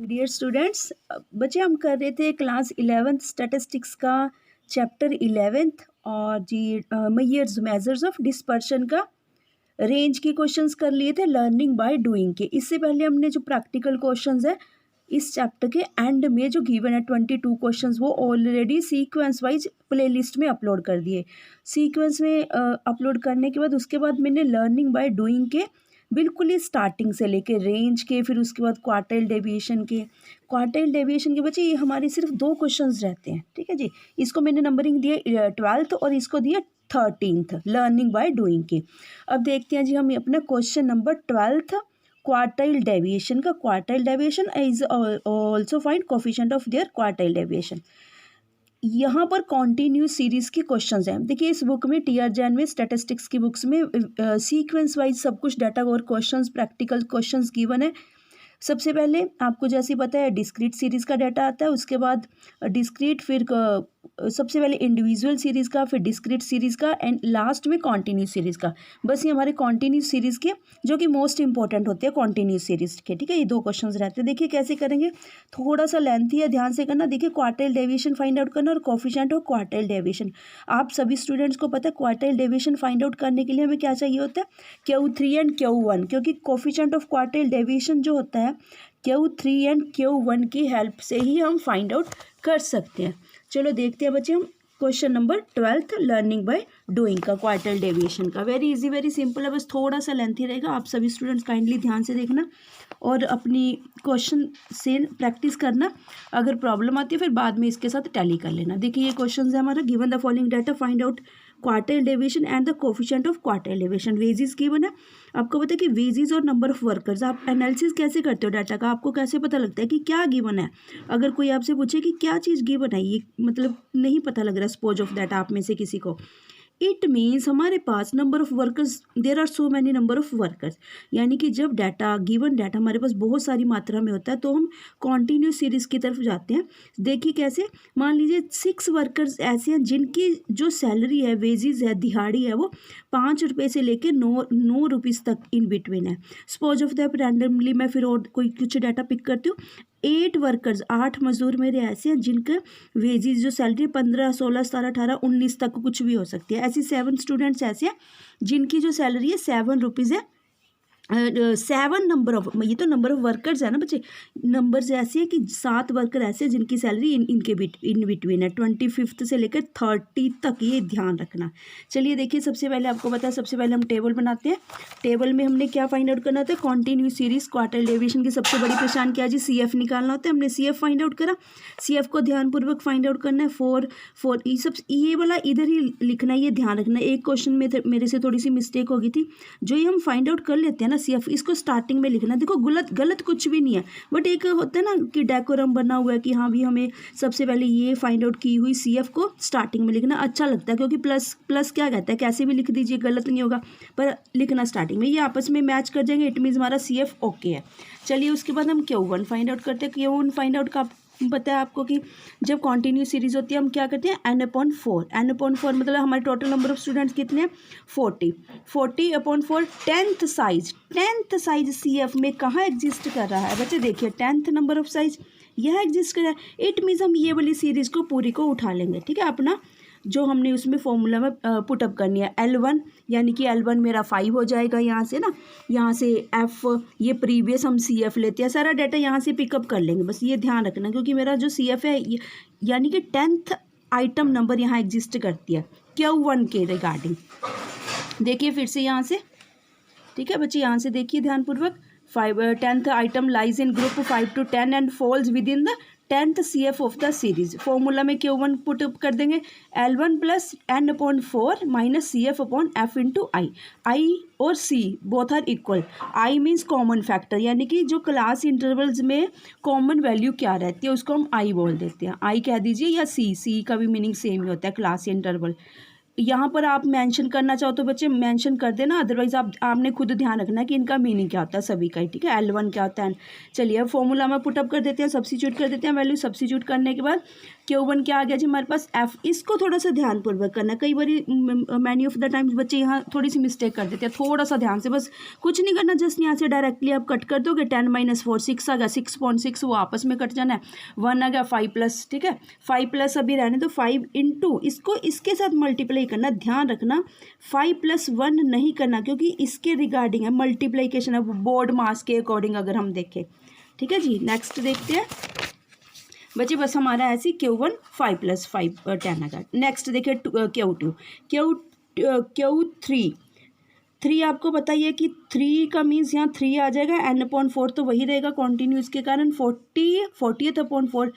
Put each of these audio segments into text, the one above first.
Dear students, बच्चे हम कर रहे थे क्लास 11th स्टैटिस्टिक्स का चैप्टर 11th और जी मेजर्स मेजर्स ऑफ डिस्पर्शन का रेंज के क्वेश्चंस कर लिए थे लर्निंग बाय डूइंग के। इससे पहले हमने जो प्रैक्टिकल क्वेश्चंस है इस चैप्टर के एंड में जो गिवन है 22 क्वेश्चंस वो ऑलरेडी सीक्वेंस वाइज प्लेलिस्ट में अपलोड कर दिए। सीक्वेंस में अपलोड करने के बाद उसके बाद मैंने लर्निंग बाय डूइंग के बिल्कुल ही स्टार्टिंग से लेके रेंज के, फिर उसके बाद क्वार्टाइल डेविएशन के बच्चे ये हमारे सिर्फ 2 क्वेश्चंस रहते हैं। ठीक है जी, इसको मैंने नंबरिंग दिया 12th और इसको दिया 13th लर्निंग बाय डूइंग के। अब देखते हैं जी हम अपना question number 12th quartile deviation का। Quartile deviation is also find coefficient of their quartile deviation. यहाँ पर कॉन्टिन्यूस सीरीज के क्वेश्चंस हैं। देखिए इस बुक में टी आर जैन में स्टैटिस्टिक्स की बुक्स में सीक्वेंस वाइज सब कुछ डाटा और क्वेश्चंस प्रैक्टिकल क्वेश्चंस गिवन है। सबसे पहले आपको जैसे पता है डिस्क्रीट सीरीज़ का डाटा आता है, उसके बाद डिस्क्रीट, फिर सबसे पहले इंडिविजुअल सीरीज़ का, फिर डिस्क्रीट सीरीज़ का एंड लास्ट में कॉन्टिन्यूस सीरीज़ का। बस ये हमारे कॉन्टिन्यूस सीरीज़ के जो कि मोस्ट इंपॉर्टेंट होते हैं कॉन्टिन्यूस सीरीज़ के। ठीक है, ये 2 क्वेश्चंस रहते हैं। देखिए कैसे करेंगे, थोड़ा सा लेंथी है, ध्यान से करना। देखिए क्वार्टाइल डेविएशन फाइंड आउट करना और कोफिशिएंट ऑफ क्वार्टाइल डेविएशन। आप सभी स्टूडेंट्स को पता है क्वार्टाइल डेविएशन फाइंड आउट करने के लिए हमें क्या चाहिए होता है, Q3 एंड Q1, क्योंकि कोफिशिएंट ऑफ क्वार्टाइल डेविएशन जो होता है Q3 एंड Q1 की हेल्प से ही हम फाइंड आउट कर सकते हैं। चलो देखते हैं बच्चे हम question number 12th learning by doing का क्वार्टाइल डेविएशन का। वेरी इजी वेरी सिंपल है, बस थोड़ा सा लेंथी रहेगा। आप सभी स्टूडेंट्स काइंडली ध्यान से देखना और अपनी क्वेश्चन से प्रैक्टिस करना। अगर प्रॉब्लम आती है फिर बाद में इसके साथ टैली कर लेना। देखिए ये क्वेश्चन है हमारा, given the following data find out quartile deviation and the coefficient of quartile deviation. Wages given है, आपको पता है कि वेजेस और नंबर ऑफ वर्कर्स। आप एनालिसिस कैसे करते हो डाटा का, आपको कैसे पता लगता है कि क्या गिवन है। अगर कोई आपसे पूछे कि क्या चीज़ गिवन है, ये मतलब नहीं पता लग रहा सपोज ऑफ दैट आप में से किसी को, इट मीन्स हमारे पास number of workers, there are so many number of workers. यानी कि जब डाटा गिवन डाटा हमारे पास बहुत सारी मात्रा में होता है तो हम कॉन्टिन्यूस सीरीज की तरफ जाते हैं। देखिए कैसे, मान लीजिए 6 वर्कर्स ऐसे हैं जिनकी जो सैलरी है, वेजेस है, दिहाड़ी है, वो 5 रुपये से लेकर 9 रुपीज़ तक इन बिटवीन है। सपोज ऑफ दैट रैंडमली मैं फिर और कोई कुछ डाटा पिक करती हूँ। 8 वर्कर्स, 8 मजदूर मेरे ऐसे हैं जिनके वेजेस जो सैलरी 15, 16, 17, 18, 19 तक कुछ भी हो सकती है। ऐसी 7 स्टूडेंट्स ऐसे हैं जिनकी जो सैलरी है 7 रुपीज़ है। 7 नंबर ऑफ, ये तो नंबर ऑफ वर्कर्स है ना बच्चे, नंबर्स ऐसे हैं कि 7 वर्कर ऐसे हैं जिनकी सैलरी इनके इन बिटवीन है 25th से लेकर 30 तक, ये ध्यान रखना। चलिए देखिए सबसे पहले आपको पता है, सबसे पहले हम टेबल बनाते हैं। टेबल में हमने क्या फाइंड आउट करना होता है, कॉन्टिन्यूस सीरीज क्वार्टाइल डेविएशन की सबसे बड़ी पहचान क्या है जी, CF निकालना होता है। हमने CF फाइंड आउट करा, CF को ध्यानपूर्वक फाइंड आउट करना है। 4 ये सब, ये वाला इधर ही लिखना है, ये ध्यान रखना। एक क्वेश्चन में मेरे से थोड़ी सी मिस्टेक हो गई थी, जो ये हम फाइंड आउट कर लेते हैं ना CF, इसको स्टार्टिंग में लिखना। देखो गलत कुछ भी नहीं है, बट एक होता है ना कि डेकोरम बना हुआ है कि हाँ भी हमें सबसे पहले ये फाइंड आउट की हुई CF को स्टार्टिंग में लिखना अच्छा लगता है, क्योंकि प्लस क्या कहता है, कैसे भी लिख दीजिए गलत नहीं होगा, पर लिखना स्टार्टिंग में, ये आपस में मैच कर जाएंगे, इट मीन्स हमारा CF ओके है। चलिए उसके बाद हम Q1 फाइंड आउट करते हैं। Q1 फाइंड आउट का पता है आपको कि जब कॉन्टिन्यूस सीरीज होती है हम क्या करते हैं, n/4 मतलब हमारे टोटल नंबर ऑफ स्टूडेंट्स कितने हैं, 40/4 10th साइज CF में कहाँ एग्जिस्ट कर रहा है बच्चे, देखिए 10th नंबर ऑफ साइज यह एग्जिस्ट कर रहा है। इट मीन्स हम ये वाली सीरीज को पूरी को उठा लेंगे। ठीक है, अपना जो हमने उसमें फॉर्मूला में पुटअप करनी है L1, यानी कि L1 मेरा 5 हो जाएगा यहाँ से ना, यहाँ से F, ये प्रीवियस हम CF लेते हैं, सारा डाटा यहाँ से पिकअप कर लेंगे। बस ये ध्यान रखना, क्योंकि मेरा जो CF है यानी कि 10th आइटम नंबर यहाँ एग्जिस्ट करती है Q1 के रिगार्डिंग। देखिए फिर से यहाँ से, ठीक है बच्चे, यहाँ से देखिए ध्यानपूर्वक, 10th item lies in group 5 to 10 and falls within the 10th CF of the series. Formula में Q1 पुट अप कर देंगे, L1 + n/4 - CF upon F into I और C both are equal. I means common factor, यानी कि जो class intervals में common value क्या रहती है उसको हम I बोल देते हैं। I कह दीजिए या C का भी मीनिंग सेम ही होता है, क्लास इंटरवल। यहाँ पर आप मेंशन करना चाहो तो बच्चे मेंशन कर देना, अदरवाइज आपने खुद ध्यान रखना है कि इनका मीनिंग क्या होता है सभी का ही, ठीक है। L1 क्या होता है। चलिए अब फॉर्मूला में पुटअप कर देते हैं, सब्स्टिट्यूट कर देते हैं। वैल्यू सब्स्टिट्यूट करने के बाद Q1 क्या आ गया जी हमारे पास F। इसको थोड़ा सा ध्यानपूर्वक करना, कई बार मैनी ऑफ द टाइम्स बच्चे यहाँ थोड़ी सी मिस्टेक कर देते हैं, थोड़ा सा ध्यान से, बस कुछ नहीं करना, जस्ट यहाँ से डायरेक्टली आप कट कर दोगे। 10 - 4 6 आ गया, 6.6 वो आपस में कट जाना है। 1 आ गया 5+, ठीक है। 5+ अभी रहने तो 5 इंटू इसको इसके साथ मल्टीप्लाई करना, ध्यान रखना 5 + 1 नहीं करना, क्योंकि इसके रिगार्डिंग है मल्टीप्लिकेशन ऑफ बोर्ड मास के अकॉर्डिंग अगर हम देखें, ठीक है जी। नेक्स्ट देखते हैं बच्चे, बस हमारा ऐसी Q1 5 + 5 10 आ गया। नेक्स्ट देखिए Q3 3 आपको बताइए कि 3 का मीन्स यहाँ 3 आ जाएगा, n/4 तो वही रहेगा कॉन्टिन्यूस के कारण। 40th/4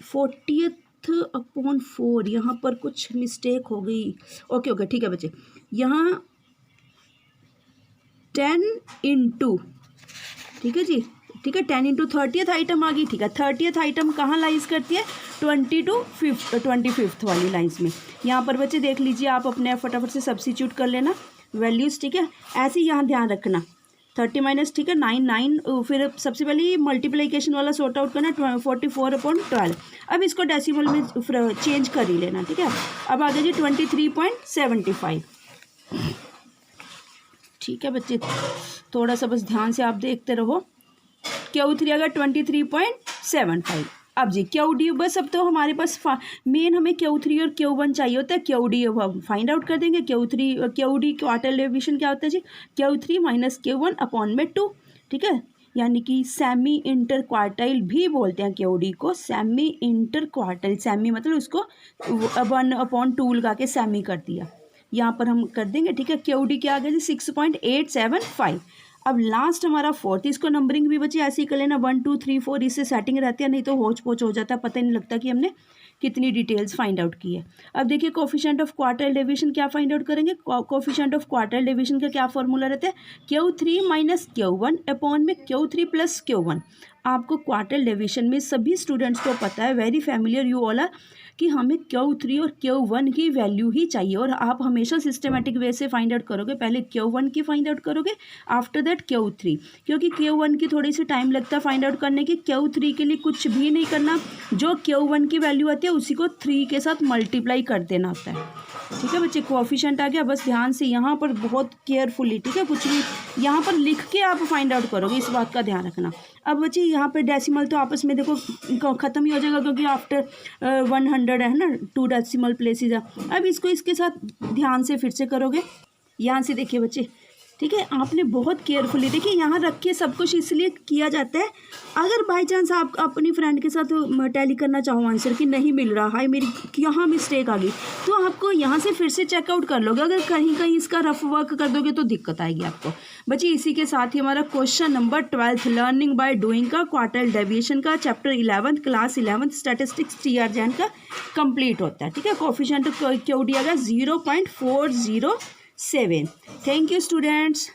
40th/4 यहाँ पर कुछ मिस्टेक हो गई। ओके ठीक है बच्चे, यहाँ 10 इंटू, ठीक है जी, ठीक है 10 इंटू 30th आइटम आ गई, ठीक है। 30th आइटम कहाँ लाइज करती है, 25th वाली लाइन्स में। यहाँ पर बच्चे देख लीजिए, आप अपने फटाफट से सब्स्टिट्यूट कर लेना वैल्यूज़, ठीक है। ऐसे ही यहाँ ध्यान रखना 30 - ठीक है 9 फिर सबसे पहले मल्टीप्लिकेशन वाला सॉर्ट आउट करना 44/12। अब इसको डेसिमल में चेंज कर ही लेना, ठीक है। अब आ गया जी 23.75, ठीक है बच्चे, थोड़ा सा बस ध्यान से आप देखते रहो। Q3 अगर 23.75। अब जी QD, बस अब तो हमारे पास मेन हमें Q3 और Q1 चाहिए होता है। QD अब हम फाइंड आउट कर देंगे। QD क्वार्टर डेविएशन क्या होता है जी, Q3 - Q1/2, ठीक है। यानी कि सेमी इंटर क्वार्टाइल भी बोलते हैं QD को, सेमी इंटर क्वार्टाइल, सेमी मतलब उसको 1/2 लगा के सेमी कर दिया, यहाँ पर हम कर देंगे, ठीक है। QD क्या आ गया जी 6.875। अब लास्ट हमारा 4th, इसको नंबरिंग भी बच्चे ऐसे ही कर लेना 1 2 3 4, इससे सेटिंग रहती है, नहीं तो होच पोच हो जाता है, पता ही नहीं लगता कि हमने कितनी डिटेल्स फाइंड आउट की है। अब देखिए कोफिशिएंट ऑफ क्वार्टाइल डेविएशन क्या फाइंड आउट करेंगे। कोफिशिएंट ऑफ क्वार्टाइल डेविएशन का क्या फॉर्मूला रहता है, Q3 - Q1 Q3 + Q1। आपको क्वार्टाइल डेविएशन में सभी स्टूडेंट्स को पता है, very familiar you all are, कि हमें Q3 और Q1 की वैल्यू ही चाहिए, और आप हमेशा सिस्टमेटिक वे से फाइंड आउट करोगे। पहले Q1 की फाइंड आउट करोगे, आफ्टर दैट Q3, क्योंकि Q1 की थोड़ी सी टाइम लगता है फाइंड आउट करने की। Q3 के लिए कुछ भी नहीं करना, जो Q1 की वैल्यू आती है उसी को 3 के साथ मल्टीप्लाई कर देना होता है, ठीक है बच्चे। कोएफिशिएंट आ गया, बस ध्यान से यहाँ पर बहुत केयरफुली, ठीक है, कुछ भी यहाँ पर लिख के आप फाइंड आउट करोगे, इस बात का ध्यान रखना। अब बच्चे यहाँ पर डेसिमल तो आपस में देखो ख़त्म ही हो जाएगा, क्योंकि आफ्टर 100 है ना, 2 डेसिमल प्लेसेस है। अब इसको इसके साथ ध्यान से फिर से करोगे, यहाँ से देखिए बच्चे, ठीक है। आपने बहुत केयरफुली देखिए यहाँ रख के सब कुछ इसलिए किया जाता है, अगर बाई चांस आप अपनी फ्रेंड के साथ टैली करना चाहो आंसर कि नहीं मिल रहा है, मेरी यहाँ मिस्टेक आ गई, तो आपको यहाँ से फिर से चेकआउट कर लोगे। अगर कहीं कहीं इसका रफ वर्क कर दोगे तो दिक्कत आएगी आपको बच्चे। इसी के साथ ही हमारा question number 12 learning by doing का क्वार्टाइल डेविएशन का chapter 11 class 11 statistics TR Jain का कंप्लीट होता है, ठीक है। कोएफिशिएंट QD आ गया 0.407। Thank you students.